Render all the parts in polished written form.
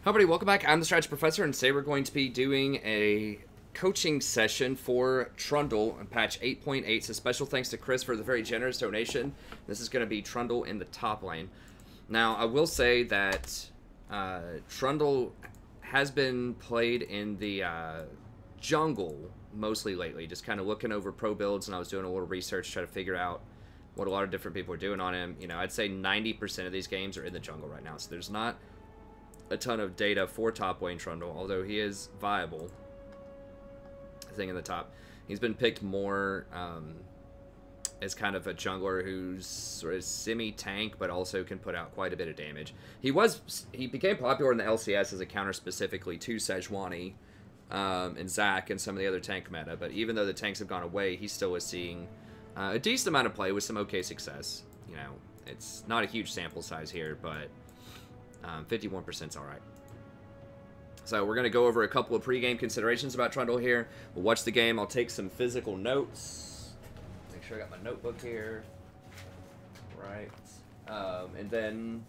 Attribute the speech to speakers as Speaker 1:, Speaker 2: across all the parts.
Speaker 1: Hi everybody, welcome back. I'm the Strategy Professor, and today we're going to be doing a coaching session for Trundle in patch 8.8. So special thanks to Chris for the very generous donation. This is going to be Trundle in the top lane. Now, I will say that Trundle has been played in the jungle mostly lately, just kind of looking over pro builds, and I was doing a little research, trying to figure out what a lot of different people are doing on him. You know, I'd say 90% of these games are in the jungle right now, so there's not a ton of data for top lane Trundle, although he is viable. I think in the top, he's been picked more as kind of a jungler who's sort of semi-tank, but also can put out quite a bit of damage. He became popular in the LCS as a counter specifically to Sejuani and Zac and some of the other tank meta, but even though the tanks have gone away, he still is seeing a decent amount of play with some okay success. You know, it's not a huge sample size here, but 51% is all right. So we're going to go over a couple of pregame considerations about Trundle here. We'll watch the game. I'll take some physical notes. Make sure I got my notebook here. Right. And then,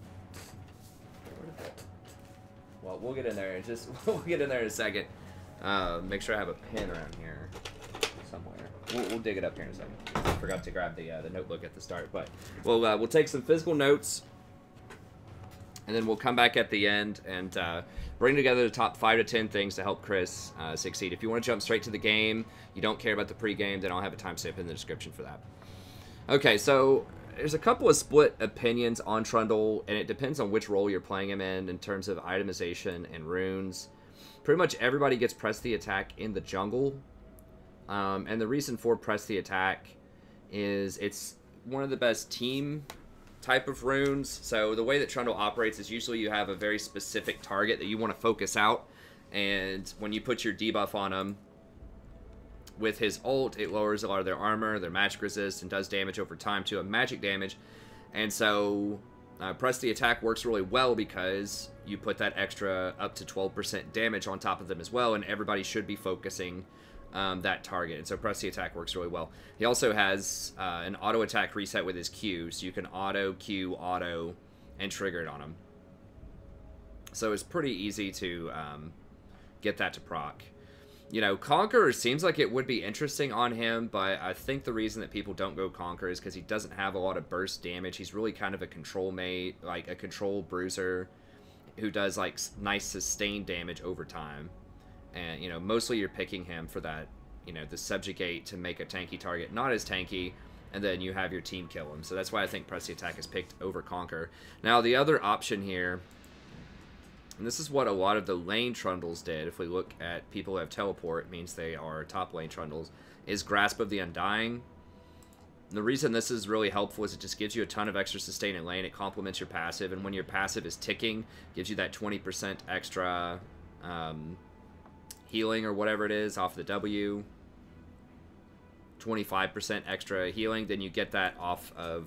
Speaker 1: well, we'll get in there. We'll get in there in a second. Make sure I have a pen around here somewhere. We'll dig it up here in a second. I forgot to grab the notebook at the start, but we'll take some physical notes. And then we'll come back at the end and bring together the top 5 to 10 things to help Chris succeed. If you want to jump straight to the game, you don't care about the pregame, then I'll have a timestamp in the description for that. Okay, so there's a couple of split opinions on Trundle, and it depends on which role you're playing him in terms of itemization and runes. Pretty much everybody gets press the attack in the jungle. And the reason for press the attack is it's one of the best team type of runes. So the way that Trundle operates is usually you have a very specific target that you want to focus out, and when you put your debuff on him with his ult, it lowers a lot of their armor, their magic resist, and does damage over time to a magic damage. And so press the attack works really well because you put that extra up to 12% damage on top of them as well, and everybody should be focusing that target, and so press the attack works really well. He also has an auto attack reset with his Q, so you can auto, Q, auto, and trigger it on him. So it's pretty easy to get that to proc. You know, Conqueror seems like it would be interesting on him, but I think the reason that people don't go Conqueror is because he doesn't have a lot of burst damage. He's really kind of a control mate, like a control bruiser who does like nice sustained damage over time. And, you know, mostly you're picking him for that, you know, the subjugate to make a tanky target not as tanky, and then you have your team kill him. So that's why I think press the attack is picked over Conquer. Now, the other option here, and this is what a lot of the lane Trundles did, if we look at people who have teleport, it means they are top lane Trundles, is Grasp of the Undying. And the reason this is really helpful is it just gives you a ton of extra sustain in lane. It complements your passive, and when your passive is ticking, gives you that 20% extra healing or whatever it is off the W, 25% extra healing, then you get that off of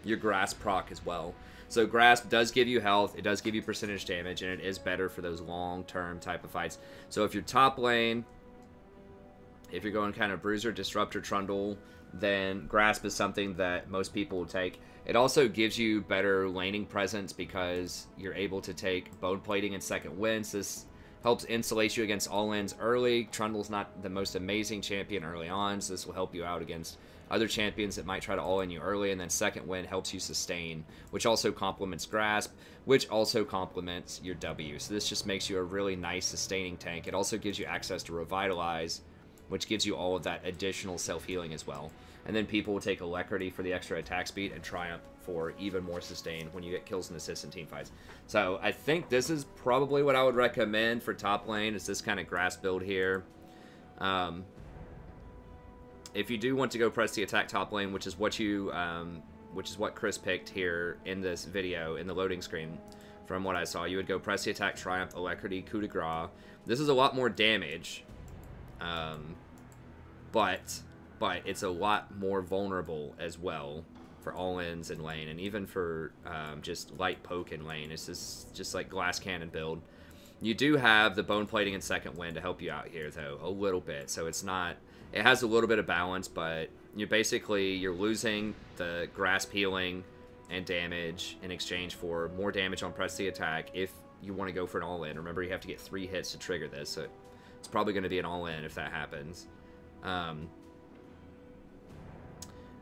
Speaker 1: your Grasp proc as well. So Grasp does give you health, it does give you percentage damage, and it is better for those long-term type of fights. So if you're top lane, if you're going kind of Bruiser, Disruptor, Trundle, then Grasp is something that most people will take. It also gives you better laning presence because you're able to take Bone Plating and Second Winds. This helps insulate you against all-ins early. Trundle's not the most amazing champion early on, so this will help you out against other champions that might try to all-in you early, and then Second Wind helps you sustain, which also complements Grasp, which also complements your W. So this just makes you a really nice sustaining tank. It also gives you access to Revitalize, which gives you all of that additional self-healing as well. And then people will take Alacrity for the extra attack speed and Triumph for even more sustain when you get kills and assists in team fights. So I think this is probably what I would recommend for top lane, is this kind of Grasp build here. If you do want to go press the attack top lane, which is what Chris picked here in this video in the loading screen, from what I saw, you would go press the attack, Triumph, Alacrity, Coup de Grace. This is a lot more damage, but it's a lot more vulnerable as well for all-ins in lane, and even for just light poke in lane. It's just like Glass Cannon build. You do have the Bone Plating and Second Wind to help you out here, though, a little bit. So it's not... It has a little bit of balance, but you're losing the Grasp healing and damage in exchange for more damage on press the attack if you want to go for an all-in. Remember, you have to get 3 hits to trigger this, so it's probably going to be an all-in if that happens.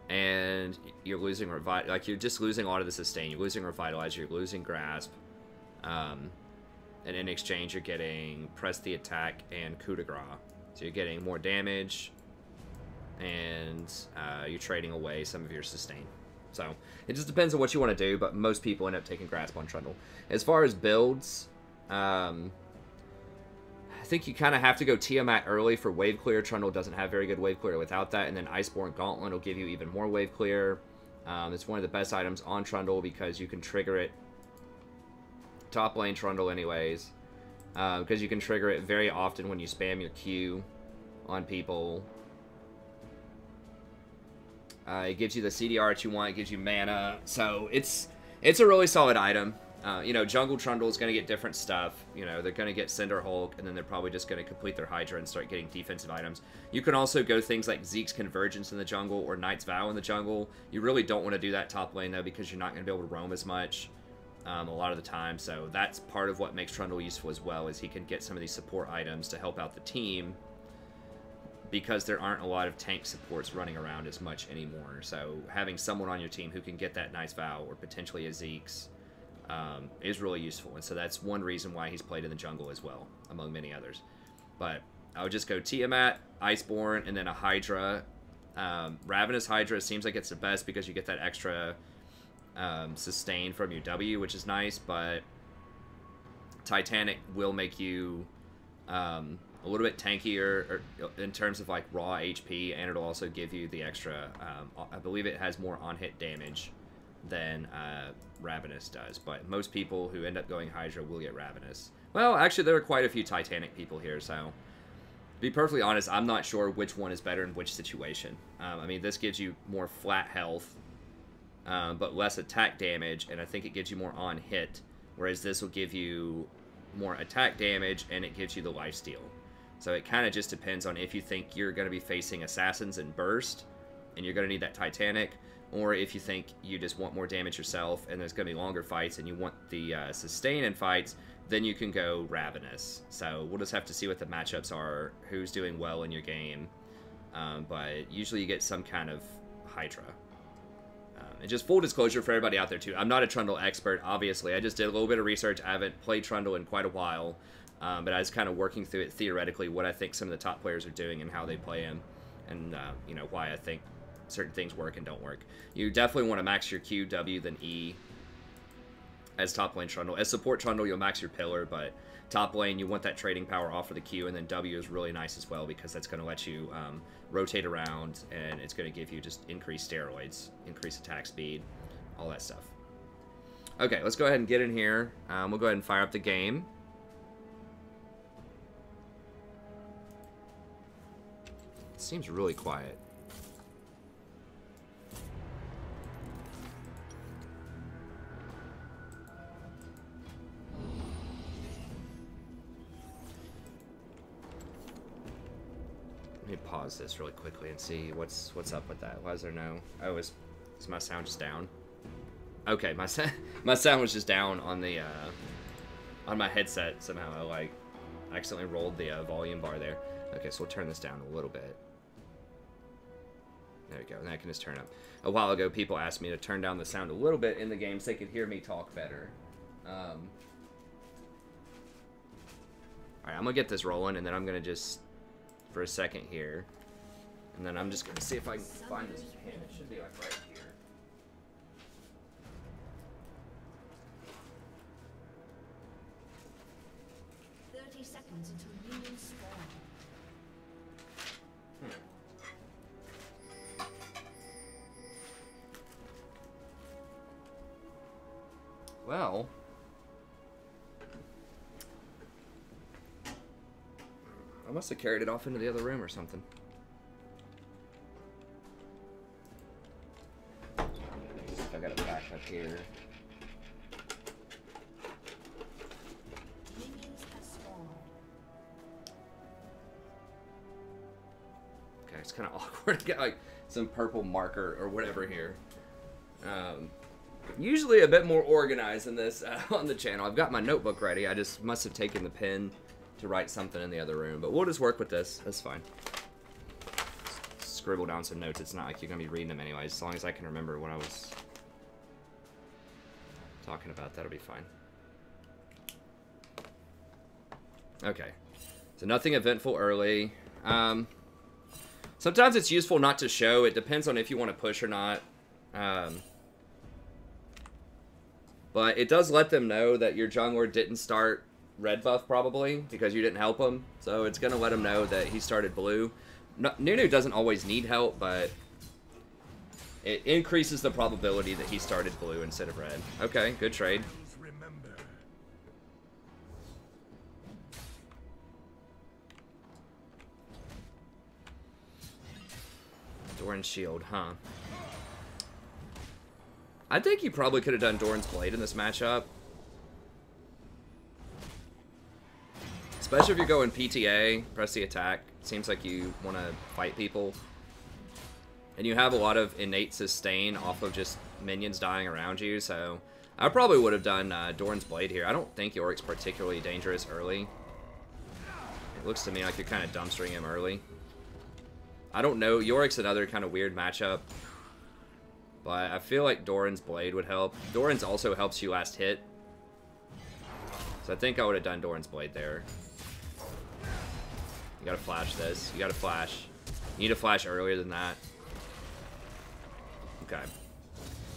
Speaker 1: And you're losing like you're just losing a lot of the sustain. You're losing Revitalize. You're losing Grasp. And in exchange, you're getting Press the Attack and Coup de Grace. So you're getting more damage, and you're trading away some of your sustain. So it just depends on what you want to do, but most people end up taking Grasp on Trundle. As far as builds, I think you kind of have to go Tiamat early for wave clear. Trundle doesn't have very good wave clear without that, and then Iceborne Gauntlet will give you even more wave clear. It's one of the best items on Trundle because you can trigger it. Top lane Trundle anyways, because you can trigger it very often when you spam your Q on people. It gives you the CDR that you want. It gives you mana. So it's a really solid item. You know, Jungle Trundle is going to get different stuff. You know, they're going to get Cinder Hulk, and then they're probably just going to complete their Hydra and start getting defensive items. You can also go things like Zeke's Convergence in the jungle or Knight's Vow in the jungle. You really don't want to do that top lane, though, because you're not going to be able to roam as much a lot of the time. So that's part of what makes Trundle useful as well, is he can get some of these support items to help out the team, because there aren't a lot of tank supports running around as much anymore. So having someone on your team who can get that Knight's Vow or potentially a Zeke's is really useful. And so that's one reason why he's played in the jungle as well, among many others. But I would just go Tiamat, Iceborne, and then a Hydra. Ravenous Hydra seems like it's the best because you get that extra sustain from your W, which is nice, but Titanic will make you a little bit tankier in terms of like raw HP, and it'll also give you the extra, I believe it has more on-hit damage than Ravenous does, but most people who end up going Hydra will get Ravenous. Well, actually, there are quite a few Titanic people here, so to be perfectly honest, I'm not sure which one is better in which situation. I mean, this gives you more flat health, but less attack damage, and I think it gives you more on-hit, whereas this will give you more attack damage, and it gives you the lifesteal. So it kind of just depends on if you think you're going to be facing Assassins and Burst, and you're going to need that Titanic, or if you think you just want more damage yourself, and there's going to be longer fights, and you want the sustain in fights, then you can go Ravenous. So we'll just have to see what the matchups are, who's doing well in your game, but usually you get some kind of Hydra. And just full disclosure for everybody out there too, I'm not a Trundle expert, obviously. I just did a little bit of research. I haven't played Trundle in quite a while, but I was kind of working through it theoretically, what I think some of the top players are doing and how they play him, and you know, why I think certain things work and don't work. You definitely want to max your Q, W, then E as top lane Trundle. As support Trundle, you'll max your pillar, but top lane, you want that trading power off of the Q, and then W is really nice as well because that's going to let you rotate around, and it's going to give you just increased steroids, increased attack speed, all that stuff. Okay, let's go ahead and get in here. We'll go ahead and fire up the game. It seems really quiet. Let me pause this really quickly and see what's up with that. Why is there no... Oh, is my sound just down? Okay, my sound was just down on the on my headset somehow. I like accidentally rolled the volume bar there. Okay, so we'll turn this down a little bit. There we go, and I can just turn up. A while ago, people asked me to turn down the sound a little bit in the game so they could hear me talk better. Alright, I'm gonna get this rolling, and then I'm gonna just... for a second here, and then I'm just gonna see if I can find this pin. It should be like right here.
Speaker 2: 30 seconds until minions spawn.
Speaker 1: Well, I must have carried it off into the other room or something. I got it back up here.
Speaker 2: Minions have spawned.
Speaker 1: Okay, it's kind of awkward to get like some purple marker or whatever here. Usually a bit more organized than this on the channel. I've got my notebook ready. I just must have taken the pen to write something in the other room. But we'll just work with this. That's fine. Scribble down some notes. It's not like you're going to be reading them anyways. As long as I can remember what I was talking about, that'll be fine. Okay. So nothing eventful early. Sometimes it's useful not to show. It depends on if you want to push or not. But it does let them know that your jungler didn't start red buff probably because you didn't help him. So it's going to let him know that he started blue. Nunu doesn't always need help, but it increases the probability that he started blue instead of red. Okay, good trade. Doran's shield, huh? I think you probably could have done Doran's blade in this matchup. Especially if you're going PTA, press the attack. Seems like you want to fight people. And you have a lot of innate sustain off of just minions dying around you, so I probably would have done Doran's blade here. I don't think Yorick's particularly dangerous early. It looks to me like you're kind of dumpstering him early. I don't know. Yorick's another kind of weird matchup. But I feel like Doran's blade would help. Doran's also helps you last hit. So I think I would have done Doran's blade there. You gotta flash this. You gotta flash. You need to flash earlier than that. Okay.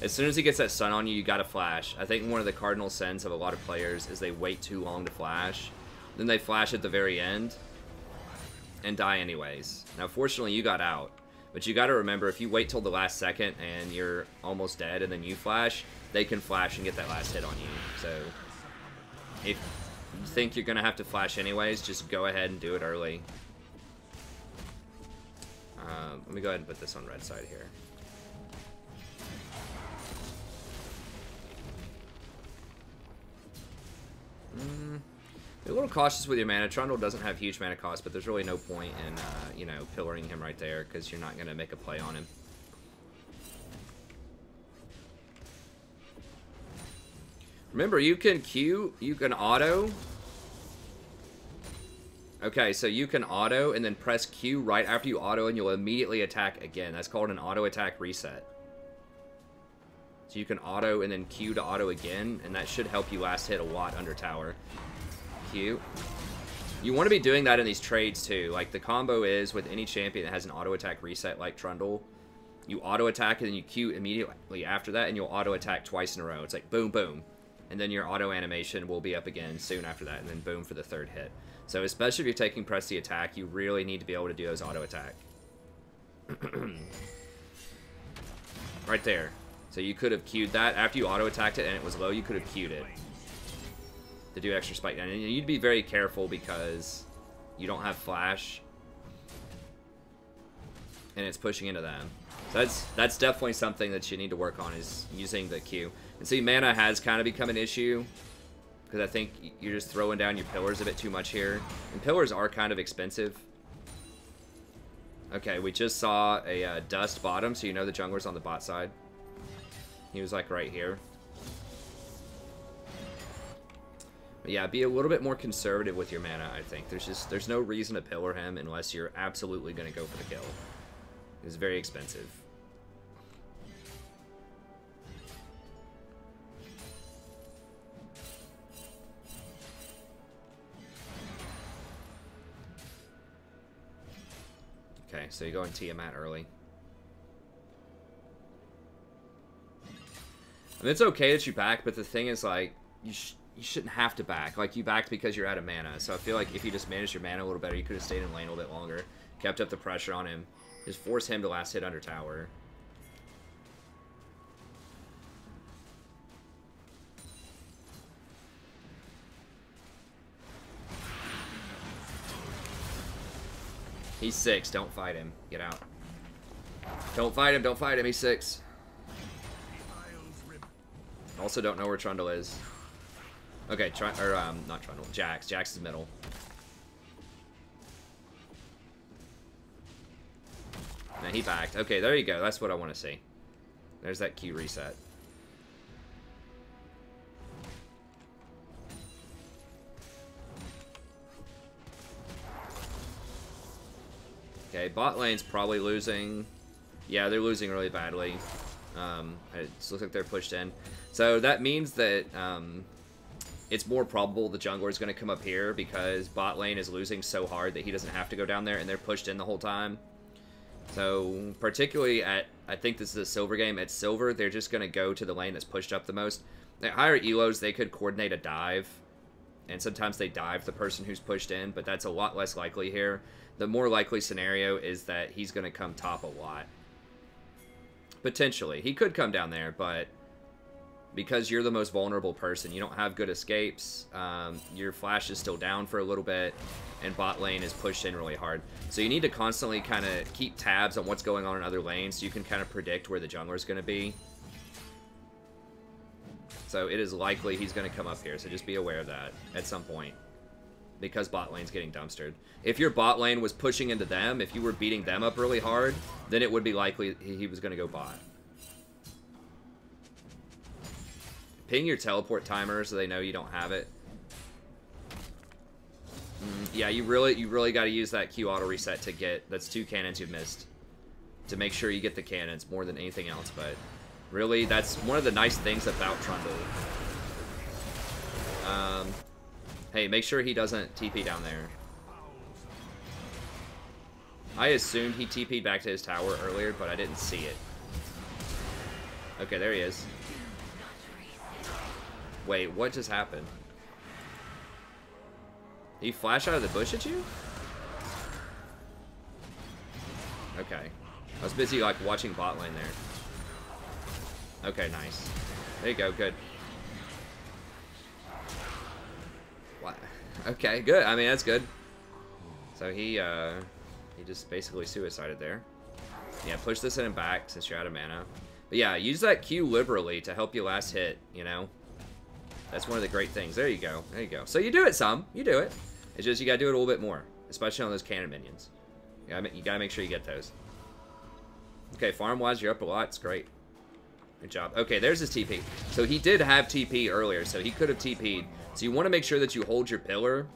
Speaker 1: As soon as he gets that stun on you, you gotta flash. I think one of the cardinal sins of a lot of players is they wait too long to flash. Then they flash at the very end. And die anyways. Now fortunately you got out. But you got to remember, if you wait till the last second and you're almost dead and then you flash, they can flash and get that last hit on you. So, if you think you're going to have to flash anyways, just go ahead and do it early. Let me go ahead and put this on red side here. Be a little cautious with your mana. Trundle doesn't have huge mana cost, but there's really no point in, you know, pillaring him right there because you're not going to make a play on him. Remember, you can Q, you can auto. Okay, so you can auto and then press Q right after you auto and you'll immediately attack again. That's called an auto attack reset. So you can auto and then Q to auto again, and that should help you last hit a lot under tower. Q. You want to be doing that in these trades too. Like the combo is with any champion that has an auto attack reset like Trundle, you auto attack and then you Q immediately after that and you'll auto attack twice in a row. It's like boom, boom. And then your auto animation will be up again soon after that and then boom for the third hit. So especially if you're taking press the attack, you really need to be able to do those auto attack. Right there. So you could have Q'd that. After you auto attacked it and it was low, you could have Q'd it to do extra spike down. And you need to be very careful because you don't have flash and it's pushing into them. So that's definitely something that you need to work on, is using the Q. And see, mana has kind of become an issue because I think you're just throwing down your pillars a bit too much here. And pillars are kind of expensive. Okay, we just saw a dust bottom, so you know the jungler's on the bot side. He was like right here. But yeah, be a little bit more conservative with your mana, I think. There's no reason to pillar him unless you're absolutely going to go for the kill. It's very expensive. Okay, so you go in Tiamat early. I mean, it's okay that you back, but the thing is, like, you shouldn't have to back. Like, you backed because you're out of mana. So I feel like if you just managed your mana a little better, you could have stayed in lane a little bit longer. Kept up the pressure on him. Just force him to last hit under tower. He's 6. Don't fight him. Get out. Don't fight him. Don't fight him. He's 6. Also don't know where Trundle is. Okay, not Trundle. Jax. Jax is middle. Now he backed. Okay, there you go. That's what I want to see. There's that Q reset. Okay, bot lane's probably losing. Yeah, they're losing really badly. It looks like they're pushed in. So that means that it's more probable the jungler is going to come up here because bot lane is losing so hard that he doesn't have to go down there, and they're pushed in the whole time. So particularly at, I think this is a silver game, at silver, they're just going to go to the lane that's pushed up the most. At higher elos, they could coordinate a dive, and sometimes they dive the person who's pushed in, but that's a lot less likely here. The more likely scenario is that he's going to come top a lot. Potentially. He could come down there, but because you're the most vulnerable person, you don't have good escapes, your flash is still down for a little bit, and bot lane is pushed in really hard. So you need to constantly kind of keep tabs on what's going on in other lanes so you can kind of predict where the jungler is going to be. So it is likely he's going to come up here, so just be aware of that at some point, because bot lane's getting dumpstered. If your bot lane was pushing into them, if you were beating them up really hard, then it would be likely he was going to go bot. Ping your teleport timer so they know you don't have it. Yeah, you really got to use that Q auto reset to get, that's 2 cannons you've missed, to make sure you get the cannons more than anything else. But really, that's one of the nice things about Trundle. Hey, make sure he doesn't TP down there. I assumed he TP'd back to his tower earlier, but I didn't see it. Okay, there he is. Wait, what just happened? He flashed out of the bush at you? Okay. I was busy, like, watching bot lane there. Okay, nice. There you go, good. What? Okay, good. I mean, that's good. So he just basically suicided there. Yeah, push this in and back since you're out of mana. But yeah, use that Q liberally to help you last hit, you know? That's one of the great things. There you go. There you go. So you do it some. You do it. It's just you gotta do it a little bit more. Especially on those cannon minions. You gotta make sure you get those. Okay, farm-wise, you're up a lot. It's great. Good job. Okay, there's his TP. So he did have TP earlier, so he could have TP'd. So you want to make sure that you hold your pillar.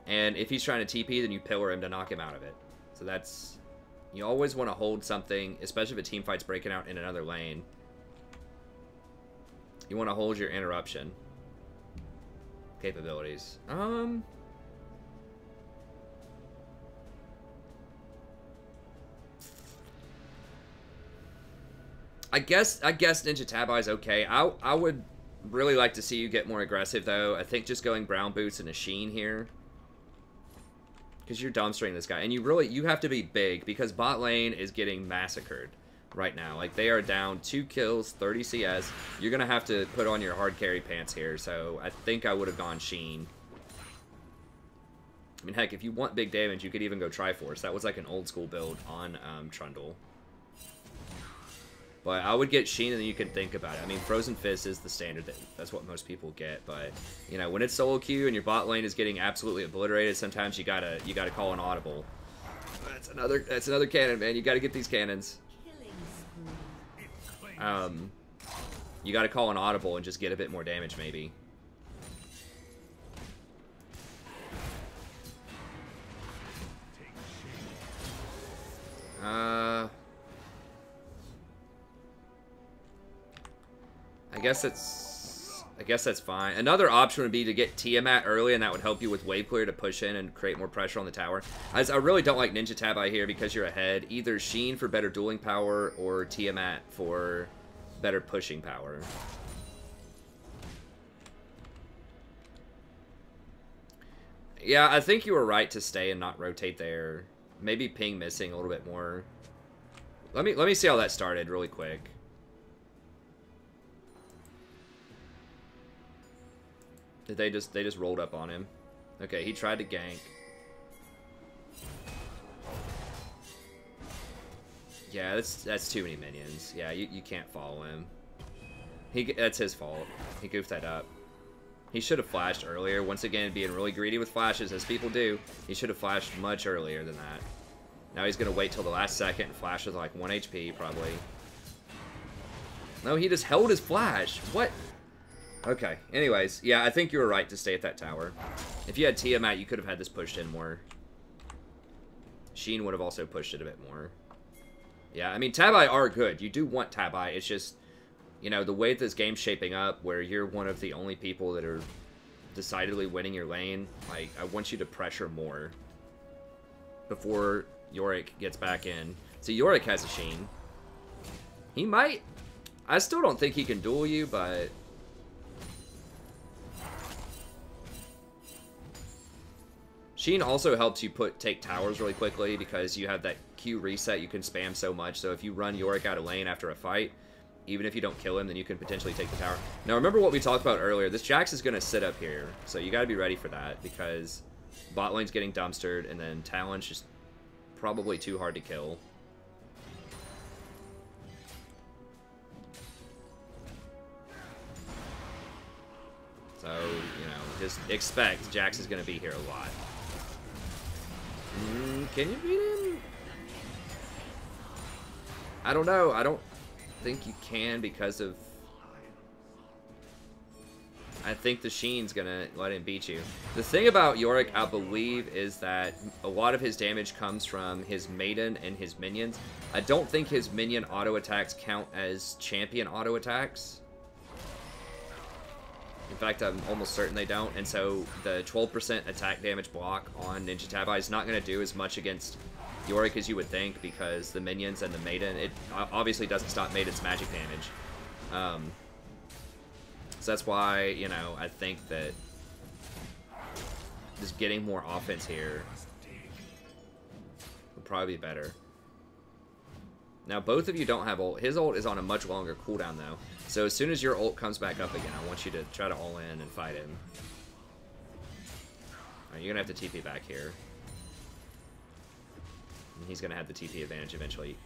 Speaker 1: And if he's trying to TP, then you pillar him to knock him out of it. So that's... You always want to hold something, especially if a team fight's breaking out in another lane. You want to hold your interruption capabilities. I guess Ninja Tabi is okay. I would really like to see you get more aggressive though. I think just going brown boots and a sheen here, because you're dumpstering this guy, and you have to be big because bot lane is getting massacred right now. Like, they are down 2 kills, 30 CS. You're gonna have to put on your hard carry pants here. So I think I would have gone sheen. I mean, heck, if you want big damage, you could even go Triforce. That was like an old school build on Trundle. But I would get Sheen, and then you can think about it. I mean, Frozen Fist is the standard. That's what most people get. But, you know, when it's solo queue and your bot lane is getting absolutely obliterated, sometimes you gotta call an audible. That's another cannon, man. You gotta get these cannons. You gotta call an audible and just get a bit more damage, maybe. I guess that's fine. Another option would be to get Tiamat early, and that would help you with wave clear to push in and create more pressure on the tower. I really don't like Ninja Tabi here because you're ahead. Either Sheen for better dueling power or Tiamat for better pushing power. Yeah, I think you were right to stay and not rotate there. Maybe ping missing a little bit more. Let me see how that started really quick. Did they just rolled up on him? Okay, he tried to gank. Yeah, that's too many minions. Yeah, you can't follow him. That's his fault. He goofed that up. He should have flashed earlier. Once again, being really greedy with flashes, as people do. He should have flashed much earlier than that. Now he's gonna wait till the last second and flash with like 1 HP probably. No, he just held his flash. What? Okay, anyways, yeah, I think you were right to stay at that tower. If you had Tiamat, you could have had this pushed in more. Sheen would have also pushed it a bit more. Yeah, I mean, Tabi are good. You do want Tabi. It's just, you know, the way this game's shaping up, where you're one of the only people that are decidedly winning your lane, like, I want you to pressure more before Yorick gets back in. So Yorick has a Sheen. He might... I still don't think he can duel you, but... Sheen also helps you take towers really quickly because you have that Q reset you can spam so much. So if you run Yorick out of lane after a fight, even if you don't kill him, then you can potentially take the tower. Now remember what we talked about earlier. This Jax is going to sit up here. So you got to be ready for that because bot lane's getting dumpstered and then Talon's just probably too hard to kill. So, you know, just expect Jax is going to be here a lot. Can you beat him? I don't know. I don't think you can because of... I think the Sheen's going to let him beat you. The thing about Yorick, I believe, is that a lot of his damage comes from his Maiden and his minions. I don't think his minion auto attacks count as champion auto attacks. In fact, I'm almost certain they don't, and so the 12% attack damage block on Ninja Tabi is not going to do as much against Yorick as you would think, because the minions and the Maiden, it obviously doesn't stop Maiden's magic damage. So that's why, you know, I think that just getting more offense here would probably be better. Now, both of you don't have ult. His ult is on a much longer cooldown, though. So as soon as your ult comes back up again, I want you to try to all in and fight him. Alright, you're going to have to TP back here. And he's going to have the TP advantage eventually.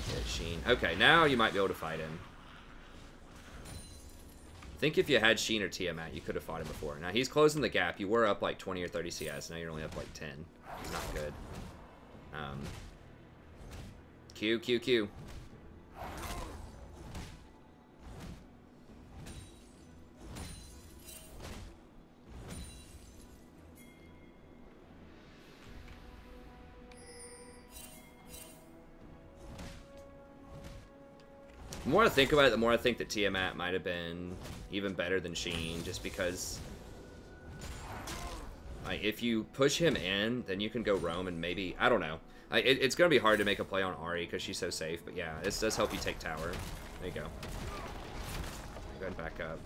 Speaker 1: Get Sheen. Okay, now you might be able to fight him. I think if you had Sheen or Tiamat, you could have fought him before. Now, he's closing the gap. You were up like 20 or 30 CS. Now you're only up like 10. It's not good. Q, Q, Q. The more I think about it, the more I think that Tiamat might have been even better than Sheen, just because... Like, if you push him in, then you can go roam and maybe... I don't know. Like, it's going to be hard to make a play on Ahri because she's so safe. But yeah, this does help you take tower. There you go. Go ahead and back up.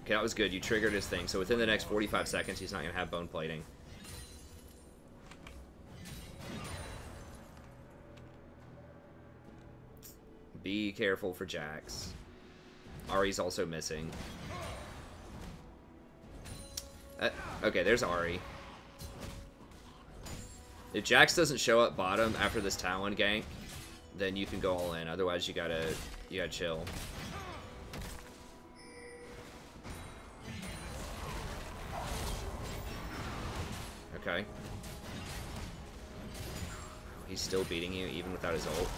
Speaker 1: Okay, that was good. You triggered his thing. So within the next 45 seconds, he's not going to have bone plating. Be careful for Jax. Ahri's also missing. Okay, there's Ahri. If Jax doesn't show up bottom after this Talon gank, then you can go all in. Otherwise, you gotta chill. Okay. He's still beating you even without his ult.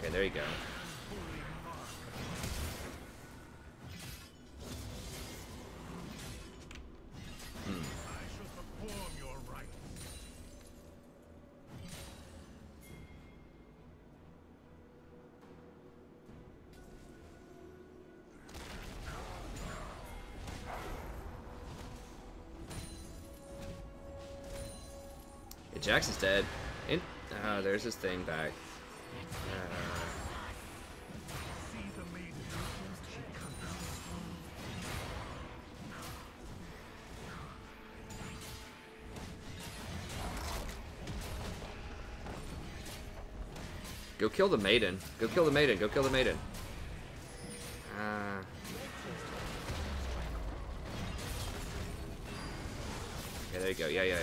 Speaker 1: Okay, there you go. Jax is dead. There's his thing back. Go kill the Maiden. Go kill the Maiden. Go kill the Maiden. Okay, there you go. Yeah.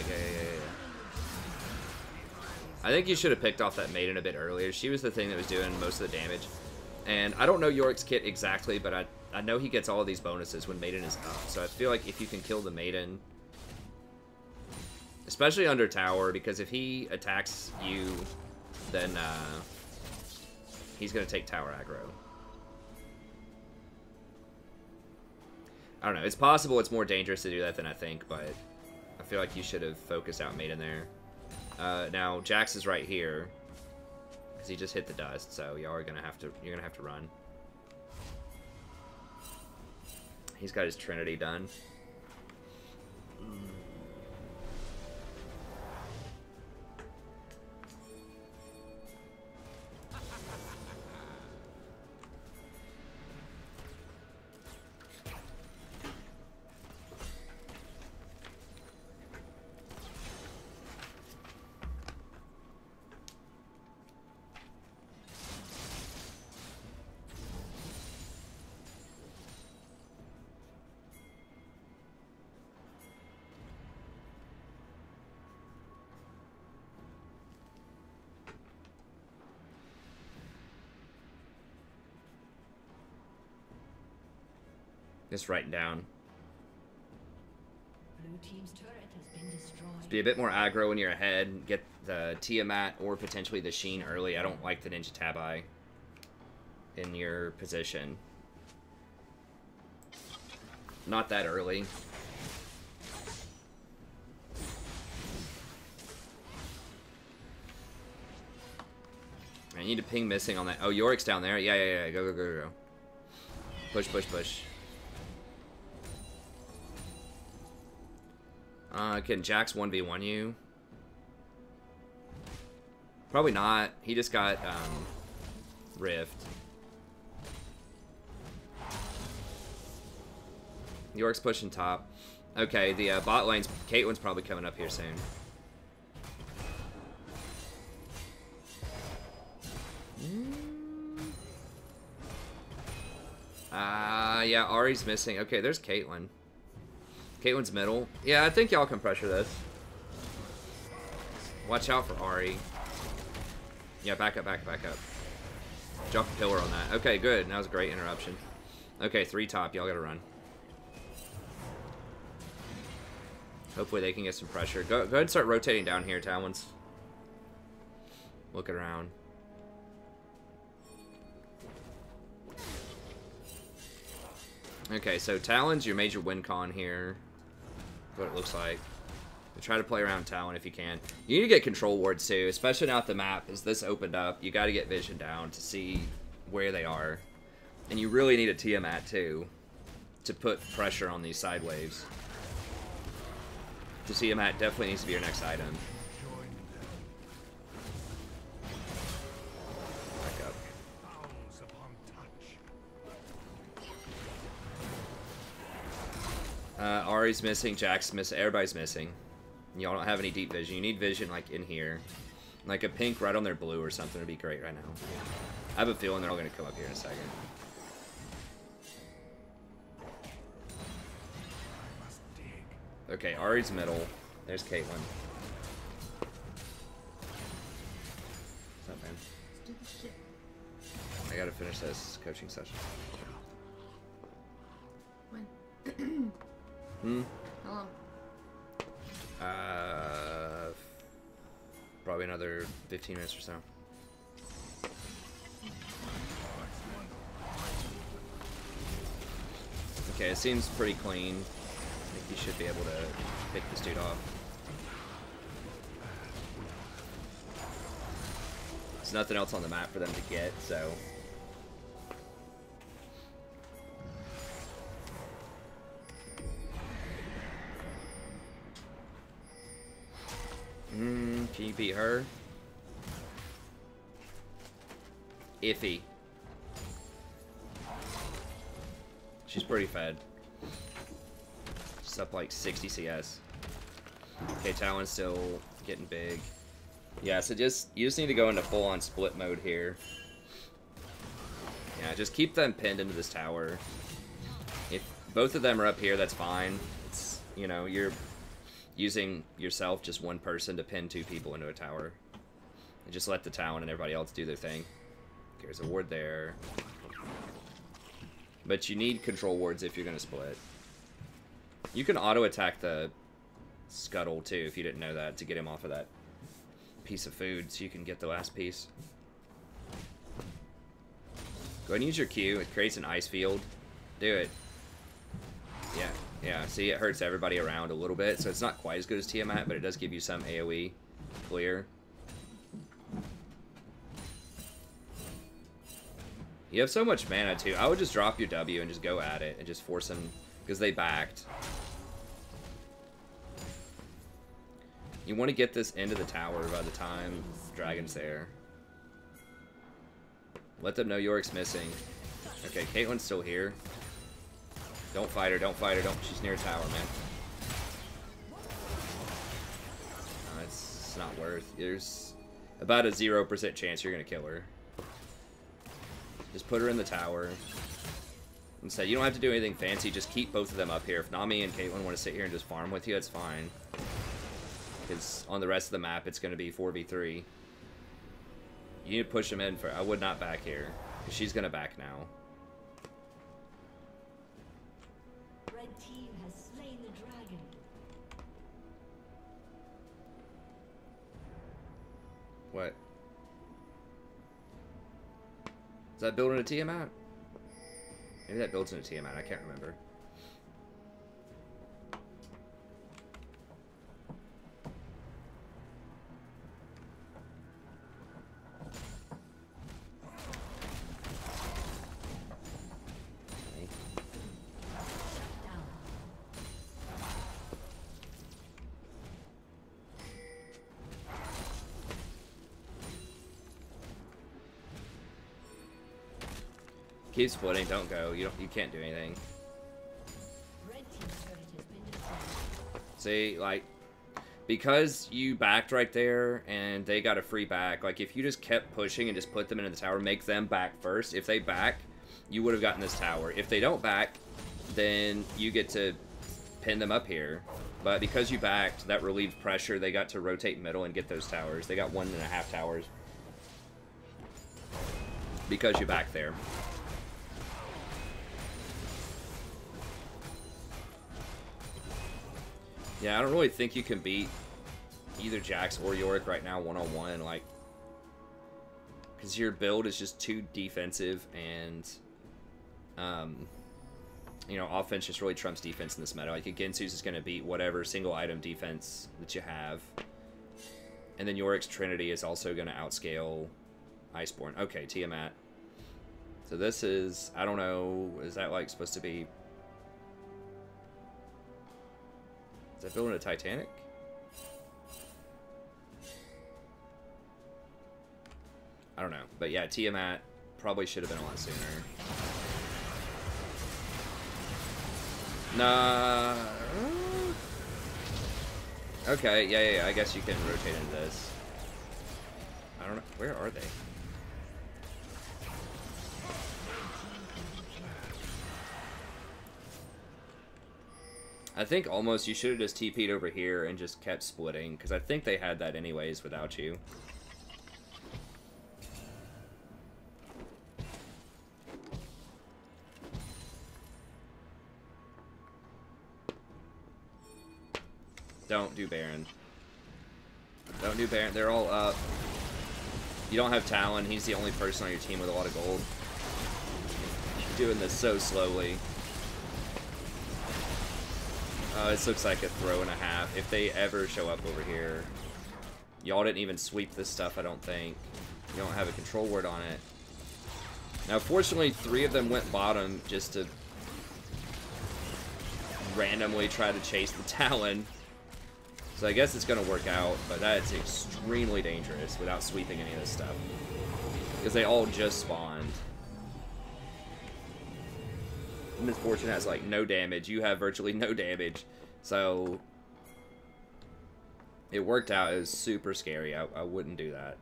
Speaker 1: I think you should have picked off that Maiden a bit earlier. She was the thing that was doing most of the damage. And I don't know Yorick's kit exactly, but I know he gets all of these bonuses when Maiden is up. So I feel like if you can kill the Maiden, especially under tower, because if he attacks you, then he's going to take tower aggro. I don't know. It's possible it's more dangerous to do that than I think, but I feel like you should have focused out Maiden there. Now Jax is right here because he just hit the dust, so y'all are gonna have to. You're gonna have to run. He's got his Trinity done. Just writing down.
Speaker 2: Blue team's turret has been destroyed.
Speaker 1: Just be a bit more aggro when you're ahead. Get the Tiamat or potentially the Sheen early. I don't like the Ninja Tabi in your position. Not that early. I need to ping missing on that. Oh, Yorick's down there. Yeah. Go. Push. Can Jax 1v1 you? Probably not. He just got, Rift. York's pushing top. Okay, the bot lane's... Caitlyn's probably coming up here soon. Yeah, Ahri's missing. Okay, there's Caitlyn. Caitlyn's middle. Yeah, I think y'all can pressure this. Watch out for Ahri. Yeah, back up. Drop a pillar on that. Okay, good. That was a great interruption. Okay, 3 top. Y'all gotta run. Hopefully they can get some pressure. Go ahead and start rotating down here, Talons. Looking around. Okay, so Talon's your major win con here. What it looks like. But try to play around Talon if you can. You need to get control wards too, especially now that the map is this opened up. You got to get vision down to see where they are. And you really need a Tiamat too to put pressure on these side waves. The Tiamat definitely needs to be your next item. Back up. Ahri's missing, Jack's missing, everybody's missing. Y'all don't have any deep vision. You need vision like in here. Like a pink right on their blue or something would be great right now. I have a feeling they're all going to come up here in a second. Okay, Ahri's middle. There's Caitlyn. What's up, man? I gotta finish this coaching session.
Speaker 3: When? How long?
Speaker 1: Probably another 15 minutes or so. Okay, it seems pretty clean. I think you should be able to pick this dude off. There's nothing else on the map for them to get, so... Can you beat her? Iffy. She's pretty fed. She's up like 60 CS. Okay, Talon's still getting big. Yeah, so you just need to go into full-on split mode here. Yeah, just keep them pinned into this tower. If both of them are up here, that's fine. It's, you know, you're using yourself, just one person, to pin 2 people into a tower. And just let the Talon and everybody else do their thing. There's a ward there. But you need control wards if you're going to split. You can auto-attack the Scuttle, too, if you didn't know that, to get him off of that piece of food, so you can get the last piece. Go ahead and use your Q. It creates an ice field. Do it. Yeah, see, it hurts everybody around a little bit, so it's not quite as good as Tiamat, but it does give you some AoE clear. You have so much mana, too. I would just drop your W and just go at it and just force them, because they backed. You want to get this into the tower by the time Dragon's there. Let them know Yorick's missing. Okay, Caitlyn's still here. Don't fight her, don't fight her, don't. She's near tower, man. No, it's not worth. There's about a 0% chance you're going to kill her. Just put her in the tower. And say, you don't have to do anything fancy, just keep both of them up here. If Nami and Caitlyn want to sit here and just farm with you, that's fine. Because on the rest of the map, it's going to be 4v3. You need to push them in for... I would not back here. Because she's going to back now.
Speaker 2: Red team has slain the dragon.
Speaker 1: What? Is that building a Tiamat? Maybe that builds in a Tiamat. I can't remember. Keep splitting, don't go. You can't do anything.
Speaker 2: Red team's turret has been destroyed.
Speaker 1: See, like, because you backed right there and they got a free back, like if you just kept pushing and just put them into the tower, make them back first. If they back, you would have gotten this tower. If they don't back, then you get to pin them up here. But because you backed, that relieved pressure. They got to rotate middle and get those towers. They got 1.5 towers because you backed there. Yeah, I don't really think you can beat either Jax or Yorick right now one-on-one, like, because your build is just too defensive, and, you know, offense just really trumps defense in this meta. Like, Gensu's is going to beat whatever single item defense that you have, and then Yorick's Trinity is also going to outscale Iceborne. Okay, Tiamat. So this is, I don't know, is that, like, supposed to be... Is that building a Titanic? I don't know. But yeah, Tiamat probably should have been a lot sooner. Nah. Okay, yeah, I guess you can rotate into this. I don't know. Where are they? I think almost you should have just TP'd over here and just kept splitting, because I think they had that anyways without you. Don't do Baron. Don't do Baron. They're all up. You don't have Talon. He's the only person on your team with a lot of gold. You're doing this so slowly. This looks like a throw and a half. If they ever show up over here. Y'all didn't even sweep this stuff, I don't think. You don't have a control word on it. Now, fortunately, 3 of them went bottom just to randomly try to chase the Talon. So I guess it's going to work out, but that's extremely dangerous without sweeping any of this stuff. Because they all just spawned. Misfortune has like no damage. You have virtually no damage. So it worked out. It was super scary. I wouldn't do that.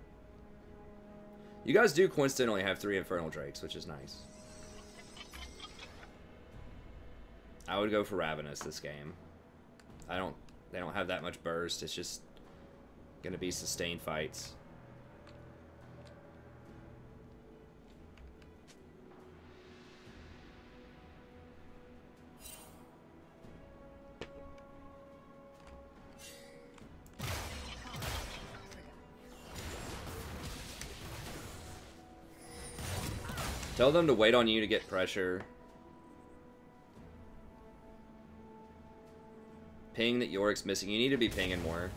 Speaker 1: You guys do coincidentally have 3 Infernal Drakes, which is nice. I would go for Ravenous this game. They don't have that much burst. It's just gonna be sustained fights. Tell them to wait on you to get pressure. ping that Yorick's missing. You need to be pinging more.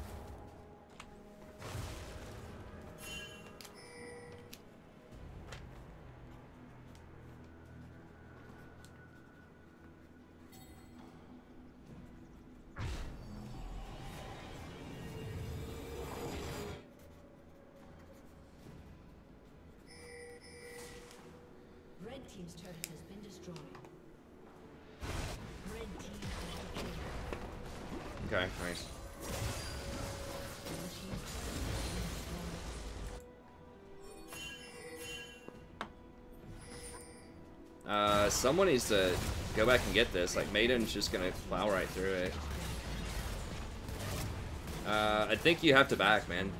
Speaker 2: Red team's turret has been destroyed. Red team has been
Speaker 1: Okay, nice. Someone needs to go back and get this. Like, Maiden's just gonna plow right through it. I think you have to back, man.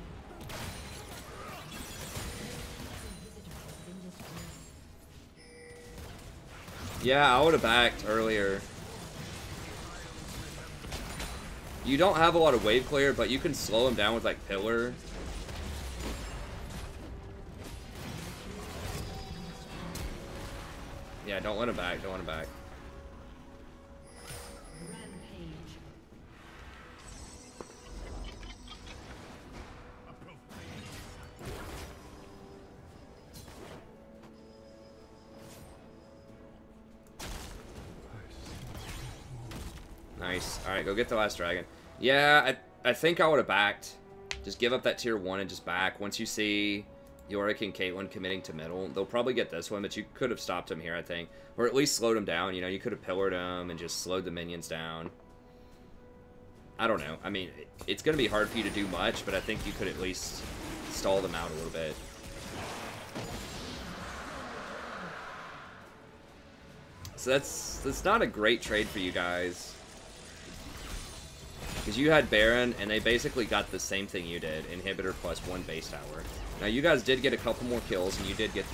Speaker 1: Yeah, I would have backed earlier. You don't have a lot of wave clear, but you can slow him down with, like, pillar. Yeah, don't let him back. Don't let him back.
Speaker 2: rampage.
Speaker 1: Nice. Alright, go get the last dragon. Yeah, I think I would have backed. Just give up that tier 1 and just back. Once you see Yorick and Caitlyn committing to middle, they'll probably get this one, but you could have stopped him here, I think. Or at least slowed him down, you know, you could have pillared him and just slowed the minions down. I don't know. I mean, it's going to be hard for you to do much, but I think you could at least stall them out a little bit. So that's not a great trade for you guys. Because you had Baron, and they basically got the same thing you did. Inhibitor plus 1 base tower. Now, you guys did get a couple more kills, and you did get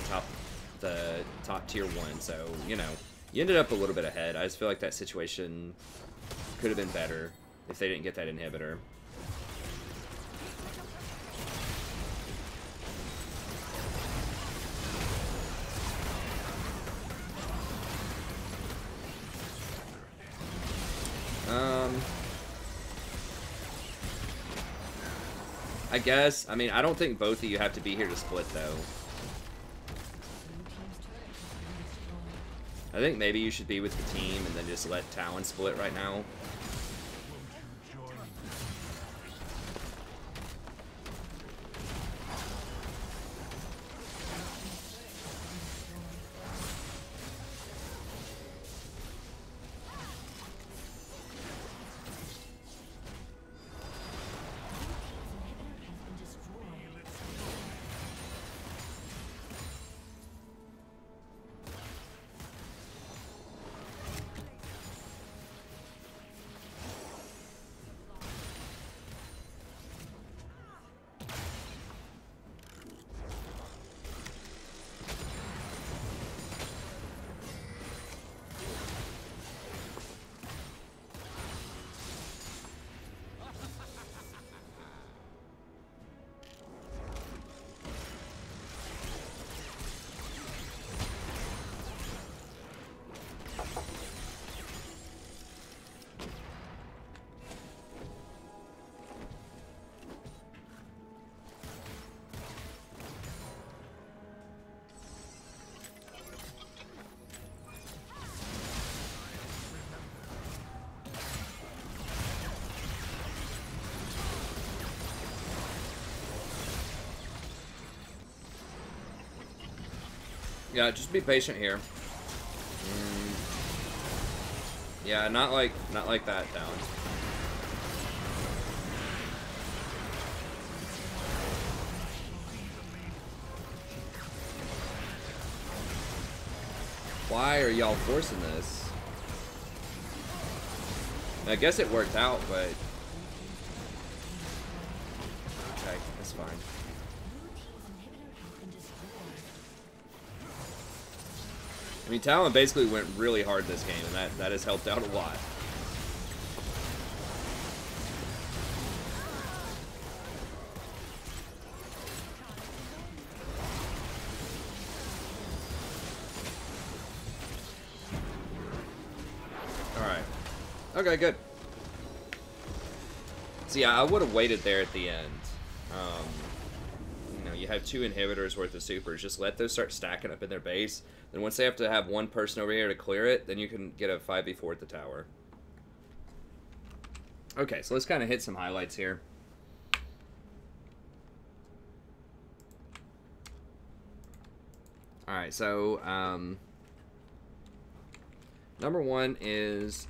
Speaker 1: the top tier 1, so, you know, you ended up a little bit ahead. I just feel like that situation could have been better if they didn't get that inhibitor. I guess. I mean, I don't think both of you have to be here to split, though. I think maybe you should be with the team and then just let Talon split right now. Yeah, just be patient here. Yeah, not like that down. Why are y'all forcing this? I guess it worked out, but okay, that's fine. I mean, Talon basically went really hard this game, and that has helped out a lot. Alright. Okay, good. So yeah, I would have waited there at the end. You know, you have 2 inhibitors worth of supers. Just let those start stacking up in their base. Then once they have to have one person over here to clear it, then you can get a 5v4 at the tower. Okay, so let's kind of hit some highlights here. Alright, so, number 1 is,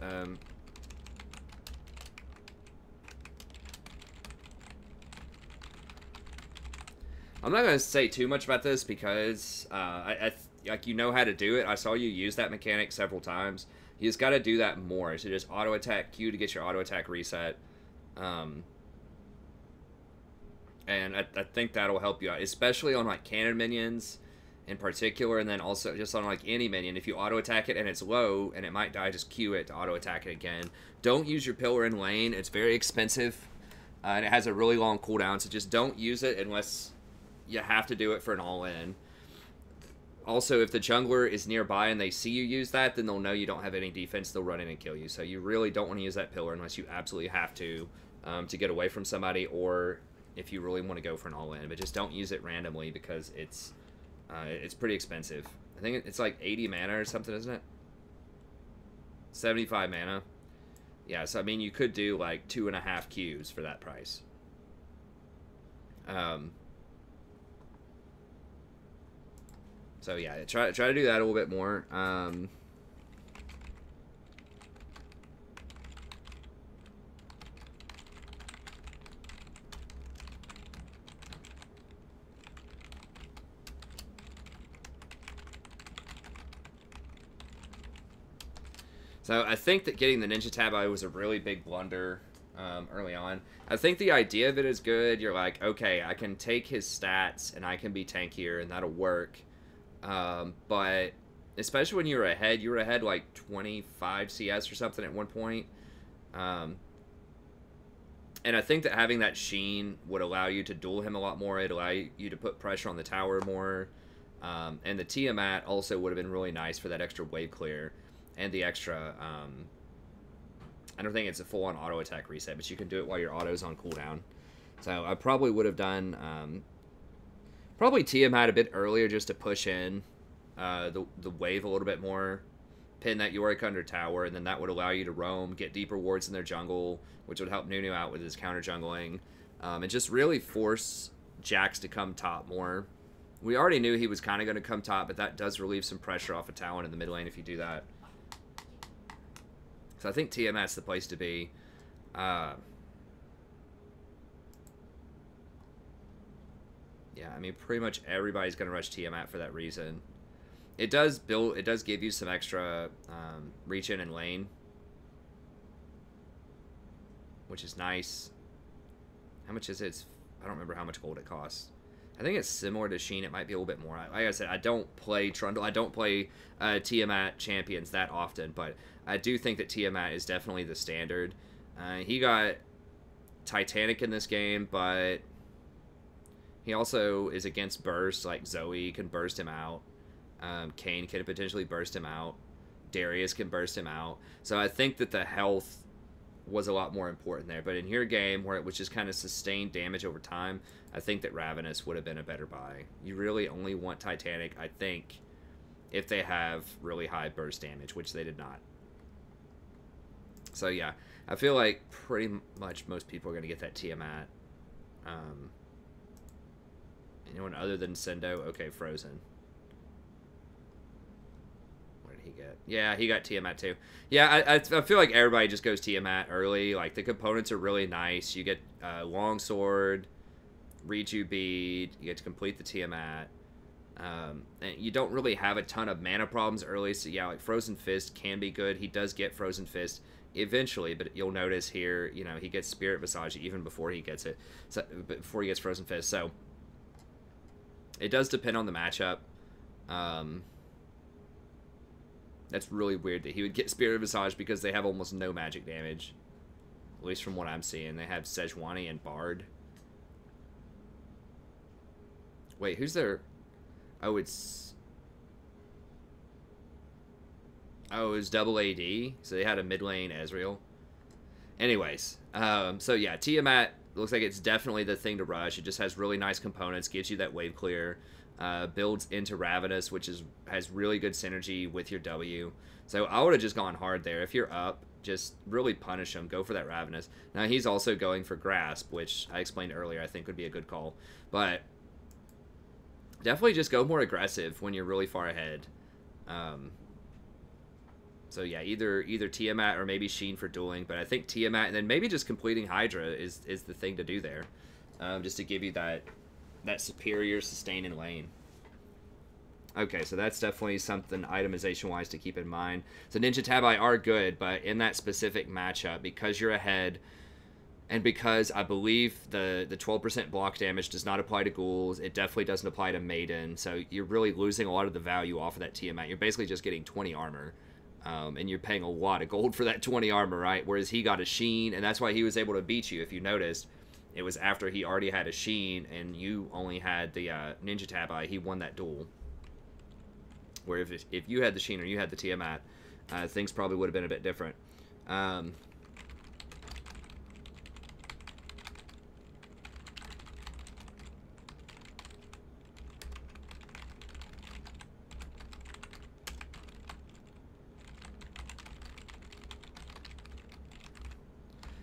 Speaker 1: I'm not going to say too much about this because, like, you know how to do it. I saw you use that mechanic several times. You just got to do that more. So just auto attack Q to get your auto attack reset. And I think that'll help you out, especially on, like, cannon minions in particular, and then also just on, like, any minion. If you auto attack it and it's low and it might die, just Q it to auto attack it again. Don't use your pillar in lane. It's very expensive, and it has a really long cooldown, so just don't use it unless you have to do it for an all-in. Also, if the jungler is nearby and they see you use that, then they'll know you don't have any defense. They'll run in and kill you. So you really don't want to use that pillar unless you absolutely have to get away from somebody, or if you really want to go for an all-in. But just don't use it randomly because it's pretty expensive. I think it's like 80 mana or something, isn't it? 75 mana. Yeah, so I mean, you could do like 2.5 Qs for that price. So yeah, try to do that a little bit more. So I think that getting the Ninja Tab was a really big blunder early on. I think the idea of it is good. You're like, okay, I can take his stats and I can be tankier and that'll work. But especially when you were ahead like 25 CS or something at one point. And I think that having that Sheen would allow you to duel him a lot more. It'd allow you to put pressure on the tower more. And the Tiamat also would have been really nice for that extra wave clear. And the extra, I don't think it's a full-on auto attack reset, but you can do it while your auto's on cooldown. So I probably would have done, probably Tiamat a bit earlier just to push in the wave a little bit more, pin that Yorick under tower, and then that would allow you to roam, get deeper wards in their jungle, which would help Nunu out with his counter jungling, and just really force Jax to come top more. We already knew he was kind of going to come top, but that does relieve some pressure off of Talon in the mid lane if you do that. So I think Tiamat's the place to be. Yeah, I mean, pretty much everybody's going to rush Tiamat for that reason. It does give you some extra reach in and lane, which is nice. How much is it? I don't remember how much gold it costs. I think it's similar to Sheen. It might be a little bit more. Like I said, I don't play Trundle. I don't play Tiamat champions that often, but I do think that Tiamat is definitely the standard. He got Titanic in this game, but he also is against burst. Like Zoe can burst him out. Kayn can potentially burst him out. Darius can burst him out. So I think that the health was a lot more important there. But in your game, where it was just kind of sustained damage over time, I think that Ravenous would have been a better buy. You really only want Titanic, I think, if they have really high burst damage, which they did not. So yeah, I feel like pretty much most people are going to get that Tiamat. Anyone other than Sendo? Okay, Frozen. What did he get? Yeah, he got Tiamat too. Yeah, I feel like everybody just goes Tiamat early. Like, the components are really nice. You get Longsword, Reju Bead, you get to complete the Tiamat. And you don't really have a ton of mana problems early, so yeah, like Frozen Fist can be good. He does get Frozen Fist eventually, but you'll notice here, you know, he gets Spirit Visage even before he gets it, so before he gets Frozen Fist. So it does depend on the matchup. That's really weird that he would get Spirit Visage because they have almost no magic damage, at least from what I'm seeing. They have Sejuani and Bard. Wait, who's their... Oh, it's double AD. So they had a mid lane Ezreal. Anyways, so yeah, Tiamat looks like it's definitely the thing to rush. It just has really nice components, gives you that wave clear, builds into Ravenous, which has really good synergy with your W. So I would have just gone hard there. If you're up, just really punish him. Go for that Ravenous. Now he's also going for Grasp, which I explained earlier I think would be a good call. But definitely just go more aggressive when you're really far ahead. So yeah, either Tiamat or maybe Sheen for dueling, but I think Tiamat and then maybe just completing Hydra is the thing to do there, just to give you that superior sustain in lane. Okay, so that's definitely something itemization-wise to keep in mind. So Ninja Tabi are good, but in that specific matchup, because you're ahead, and because I believe the 12% block damage does not apply to ghouls, it definitely doesn't apply to Maiden, so you're really losing a lot of the value off of that Tiamat. You're basically just getting 20 armor. And you're paying a lot of gold for that 20 armor, right? Whereas he got a Sheen, and that's why he was able to beat you. If you noticed, it was after he already had a Sheen, and you only had the Ninja Tabi. He won that duel. Where if you had the Sheen or you had the Tiamat, things probably would have been a bit different.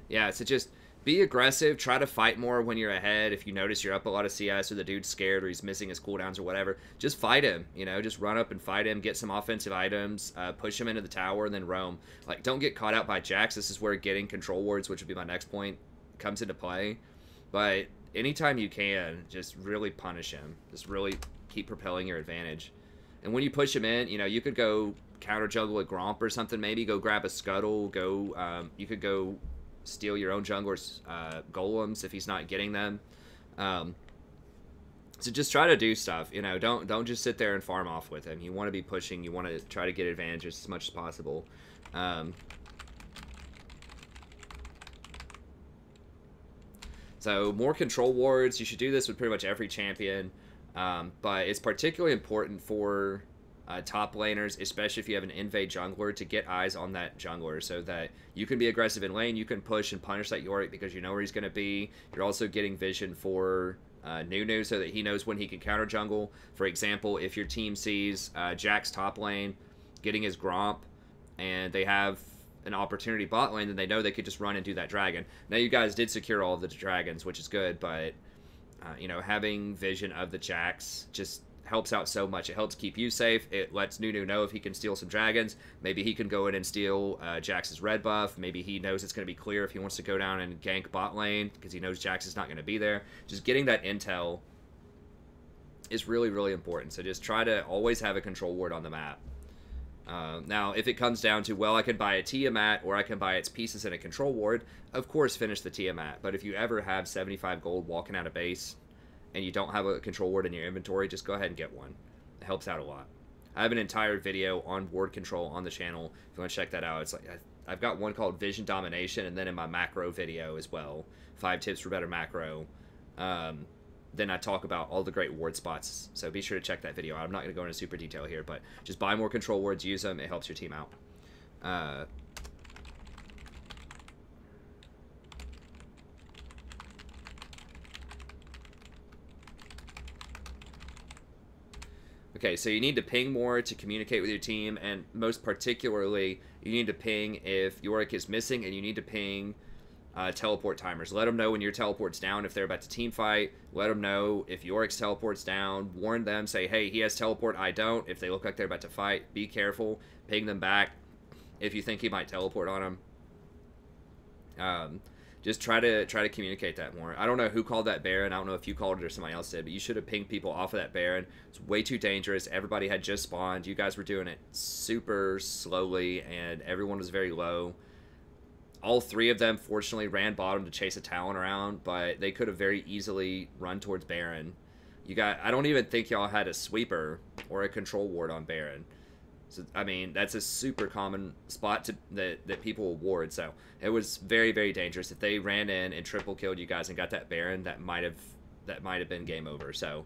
Speaker 1: Yeah, so just be aggressive. Try to fight more when you're ahead. If you notice you're up a lot of CS or the dude's scared or he's missing his cooldowns or whatever, just fight him. You know, just run up and fight him. Get some offensive items. Push him into the tower and then roam. Like, don't get caught out by Jax. This is where getting control wards, which would be my next point, comes into play. But anytime you can, just really punish him. Just really keep propelling your advantage. And when you push him in, you know, you could go counter juggle a Gromp or something. Maybe go grab a Scuttle. You could go steal your own jungler's golems if he's not getting them. So just try to do stuff. You know, don't just sit there and farm off with him. You want to be pushing. You want to try to get advantage as much as possible. So more control wards. You should do this with pretty much every champion, but it's particularly important for top laners, especially if you have an invade jungler, to get eyes on that jungler so that you can be aggressive in lane, you can push and punish that Yorick because you know where he's going to be. You're also getting vision for Nunu so that he knows when he can counter jungle. For example, if your team sees Jack's top lane getting his Gromp and they have an opportunity bot lane, then they know they could just run and do that dragon. Now you guys did secure all of the dragons, which is good, but you know, having vision of the Jacks just helps out so much. It helps keep you safe. It lets Nunu know if he can steal some dragons. Maybe he can go in and steal Jax's red buff. Maybe he knows it's going to be clear if he wants to go down and gank bot lane because he knows Jax is not going to be there. Just getting that intel is really, really important. So just try to always have a control ward on the map. Now, if it comes down to, well, I can buy a Tiamat or I can buy its pieces in a control ward, of course finish the Tiamat. But if you ever have 75 gold walking out of base and you don't have a control ward in your inventory, just go ahead and get one. It helps out a lot. I have an entire video on ward control on the channel. If you want to check that out, it's like I've got one called Vision Domination, and then in my macro video as well, 5 tips for better macro. Then I talk about all the great ward spots. So be sure to check that video out. I'm not going to go into super detail here, but just buy more control wards, use them. It helps your team out. Okay, so you need to ping more to communicate with your team, and most particularly, you need to ping if Yorick is missing, and you need to ping teleport timers. Let them know when your teleport's down if they're about to team fight. Let them know if Yorick's teleport's down. Warn them, say, hey, he has teleport, I don't. If they look like they're about to fight, be careful. Ping them back if you think he might teleport on them. Just try to communicate that more. I don't know who called that Baron. I don't know if you called it or somebody else did, but you should have pinged people off of that Baron. It's way too dangerous. Everybody had just spawned. You guys were doing it super slowly, and everyone was very low. All 3 of them, fortunately, ran bottom to chase a Talon around, but they could have very easily run towards Baron. I don't even think y'all had a sweeper or a control ward on Baron. So, I mean, that's a super common spot that people will ward. So it was very, very dangerous. If they ran in and triple killed you guys and got that Baron, that might have been game over. So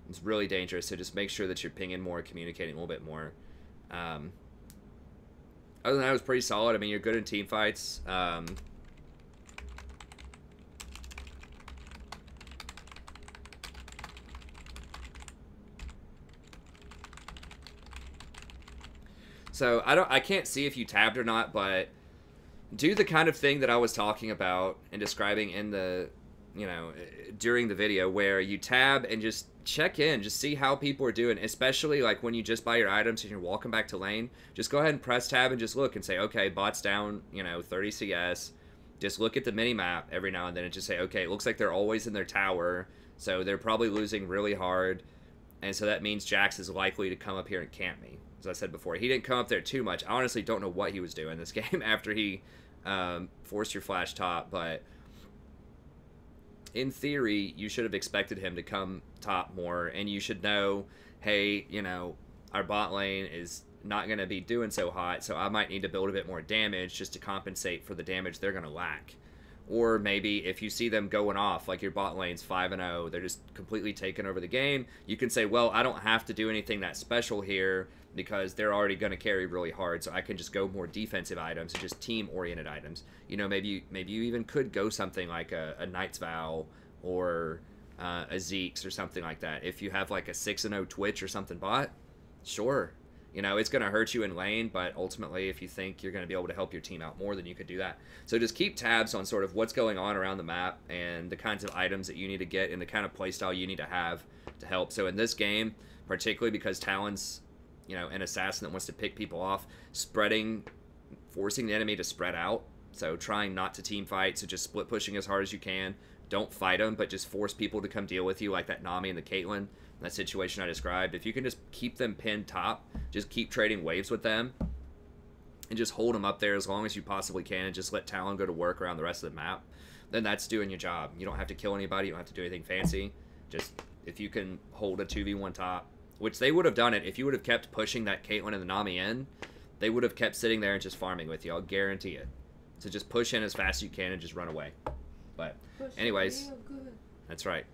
Speaker 1: it's really dangerous. So just make sure that you're pinging more, communicating a little bit more. Other than that, it was pretty solid. I mean, you're good in team fights. So I can't see if you tabbed or not, but do the kind of thing that I was talking about and describing in the, during the video, where you tab and just check in, just see how people are doing, especially like when you just buy your items and you're walking back to lane. Just go ahead and press tab and just look and say, okay, bot's down, 30 CS. Just look at the mini map every now and then and just say, okay, it looks like they're always in their tower, so they're probably losing really hard, and so that means Jax is likely to come up here and camp me. As I said before, he didn't come up there too much. I honestly don't know what he was doing this game after he forced your flash top, but in theory, you should have expected him to come top more, and you should know, hey, our bot lane is not going to be doing so hot, so I might need to build a bit more damage just to compensate for the damage they're going to lack. Or maybe if you see them going off, like your bot lane's 5-0, they're just completely taking over the game, you can say, well, I don't have to do anything that special here because they're already going to carry really hard, so I can just go more defensive items and just team-oriented items. Maybe you even could go something like a Knight's Vow or a Zeke's or something like that. If you have like a 6-0 Twitch or something bot, sure. It's going to hurt you in lane, but ultimately, if you think you're going to be able to help your team out more, then you could do that. So just keep tabs on sort of what's going on around the map and the kinds of items that you need to get and the kind of playstyle you need to have to help. So in this game, particularly because Talon's, an assassin that wants to pick people off, forcing the enemy to spread out. So trying not to team fight, so just split pushing as hard as you can. Don't fight them, but just force people to come deal with you, like that Nami and the Caitlyn. That situation I described. If you can just keep them pinned top, just keep trading waves with them, and just hold them up there as long as you possibly can, and just let Talon go to work around the rest of the map, then that's doing your job. You don't have to kill anybody. You don't have to do anything fancy. Just if you can hold a 2v1 top, which they would have done it if you would have kept pushing that Caitlyn and the Nami in, they would have kept sitting there and just farming with you. I'll guarantee it. So just push in as fast as you can and just run away. But anyways, that's right.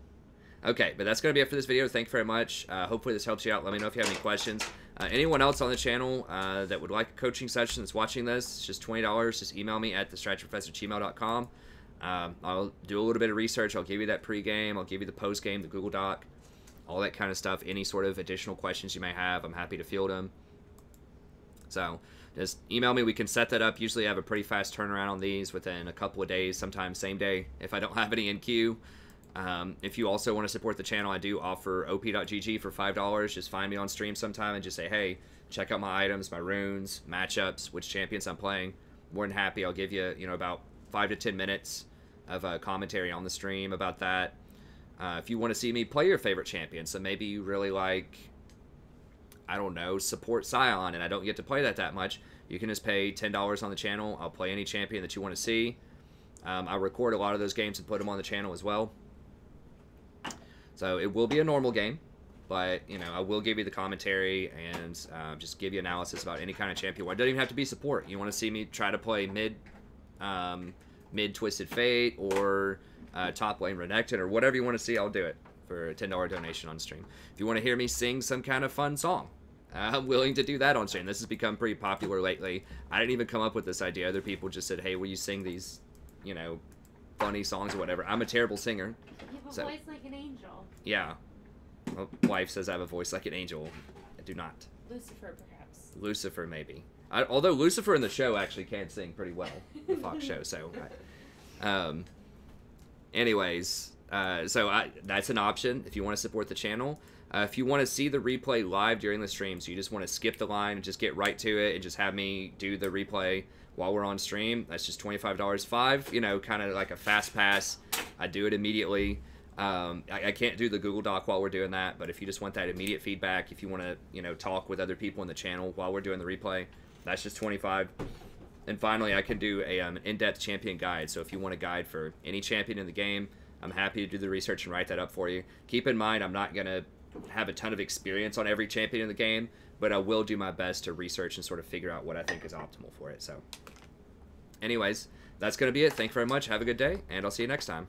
Speaker 1: Okay, but that's going to be it for this video. Thank you very much. Hopefully this helps you out. Let me know if you have any questions. Anyone else on the channel that would like a coaching session that's watching this, it's just $20. Just email me at thestrategyprofessor@gmail.com. I'll do a little bit of research. I'll give you that pregame. I'll give you the postgame, the Google Doc, all that kind of stuff. Any sort of additional questions you may have, I'm happy to field them. So just email me. We can set that up. Usually I have a pretty fast turnaround on these within a couple of days, sometimes same day if I don't have any in queue. If you also want to support the channel, I do offer op.gg for $5. Just find me on stream sometime and just say, hey, check out my items, my runes, matchups, which champions I'm playing. More than happy. I'll give you, about 5 to 10 minutes of commentary on the stream about that. If you want to see me play your favorite champion, so maybe you really like, I don't know, support Scion, and I don't get to play that much, you can just pay $10 on the channel. I'll play any champion that you want to see. I record a lot of those games and put them on the channel as well. So it will be a normal game, but, I will give you the commentary and just give you analysis about any kind of champion. It doesn't even have to be support. You want to see me try to play mid Twisted Fate or top lane Renekton or whatever you want to see, I'll do it for a $10 donation on stream. If you want to hear me sing some kind of fun song, I'm willing to do that on stream. This has become pretty popular lately. I didn't even come up with this idea. Other people just said, hey, will you sing these, funny songs or whatever. I'm a terrible singer.
Speaker 3: You have a voice like an angel.
Speaker 1: Yeah. My wife says I have a voice like an angel. I do not.
Speaker 3: Lucifer, perhaps.
Speaker 1: Lucifer, maybe. Although Lucifer in the show actually can sing pretty well. The Fox show, so... anyways, that's an option if you want to support the channel. If you want to see the replay live during the stream, so you just want to skip the line and just get right to it and just have me do the replay while we're on stream, that's just $25. $5, kind of like a fast pass. I do it immediately. I can't do the Google Doc while we're doing that, but if you just want that immediate feedback, if you want to, talk with other people in the channel while we're doing the replay, that's just $25. And finally, I can do an in-depth champion guide. So if you want a guide for any champion in the game, I'm happy to do the research and write that up for you. Keep in mind, I'm not going to have a ton of experience on every champion in the game, but I will do my best to research and sort of figure out what I think is optimal for it. So anyways, that's going to be it. Thank you very much. Have a good day, and I'll see you next time.